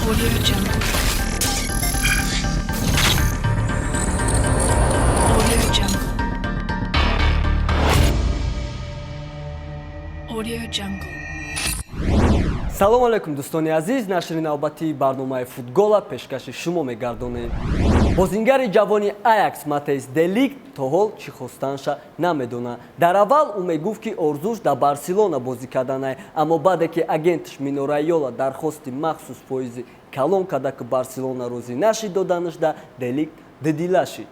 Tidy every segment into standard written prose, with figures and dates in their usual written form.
Audio Jungle. Audio Jungle. Audio Jungle. салом алейкум дӯстони азиз, нашри навбати барномаи футбола пешкаши шумо мегардонем. Бозингари ҷавони Аякс Матеис де Лигт то ҳол чӣ хостааша намедонад. Дар аввал ӯ мегуфт ки орзуш дар Барселона бозӣ карданае, аммо баъде ки агентиш Мино Райола дархости махсус фоизи калон карда ки Барселона розӣ нашид доданаш, да де Лигт дидила шид.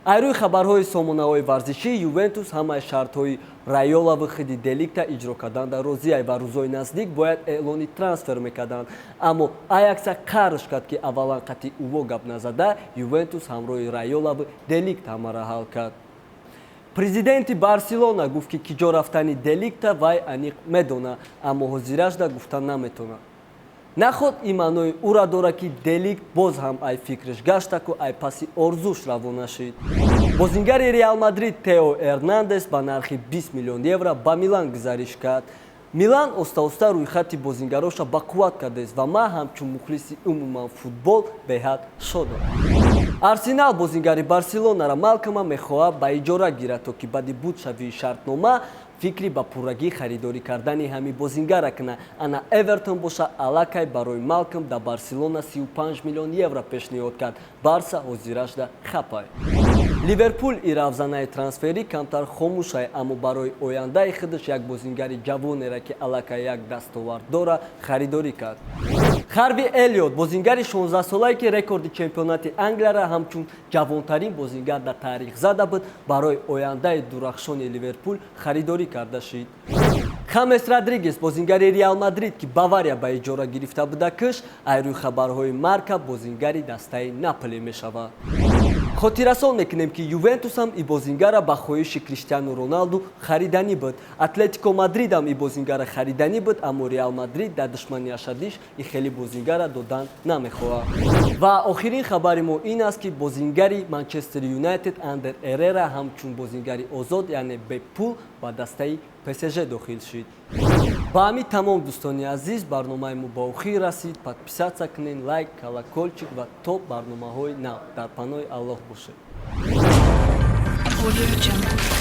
Айрӯи хабарҳои сомонаҳои варзишӣ Ювентус ҳамаи шартҳои Райола вихиди де Лигта иҷро карданда розиай ва рӯзҳои наздик бояд эълони трансфер мекарданд. Аммо Аякса қарш кард ки аввалан қатъи ӯво гап назада, Ювентус ҳамроҳи Райолави де Лигт ҳамаро ҳал кард. Президенти Барселона гуфт ки киҷо рафтани де Лигта вай аниқ медонад, аммо ҳозирашда гуфта наметавонад. Наход ин маънои ӯра дорад ки де Лигт боз ҳам ай фикраш гашта ки ай паси орзуш равона шид. Бозингари Реал Мадрид Тео Эрнандес ба нархи 20 миллион евро ба Милан гузариш кард. Милан оста-оста рӯйхати бозингароша ба қувват кардааст ва ман ҳамчун мухлиси умуман футбол беҳад шодам. Арсенал бозингари Барселонара Малкома мехоҳад ба иҷора гирад, то ки баъди буд шавии шартнома фикри ба пуррагӣ харидорӣ кардани ҳамин бозингара кунад. Ана Эвертон боша аллакай барои Малком дар Барселона 35 миллион евро пешниҳод кард. Барса ҳозирашда хапай. Ливерпул и равзанаи трансферӣ камтар хомӯшай, аммо барои ояндаи худаш як бозингари ҷавонеро ки аллакай як дастовард дора харидорӣ кард. Харви Элиот бозингари 16-солае ки рекорди чемпионати Англияра ҳамчун ҷавонтарин бозингар дар таърих зада буд, барои ояндаи дурахшони Ливерпул харидорӣ карда шид. Хамес Родригес бозингари Реал Мадрид ки Бавария ба иҷора гирифта буда киш, айрӯи хабарҳои Марка бозингари дастаи Наполи мешавад. Хотиррасон мекунем ки Ювентус ҳам и бозингара ба хоҳиши Криштиану Роналду хариданӣ буд. Атлетико Мадрид ҳам и бозингара хариданӣ буд, аммо Реал Мадрид дар душмани ашадиш и хеле бозингара додан намехоҳад. Ва охирин хабари мо ин аст ки бозингари Манчестер Юнайтед Андер Эрера ҳамчун бозингари озод, яъне бе пул ба дастаи ПСЖ дохил шид. Ба ҳамин тамом дӯстони азиз, барномаи мо ба охир расид. Подписатся кунед, лайк, колокольчик ва то барномаҳои нав. Дар паноҳи Аллоҳ бошед. Audio Jungle.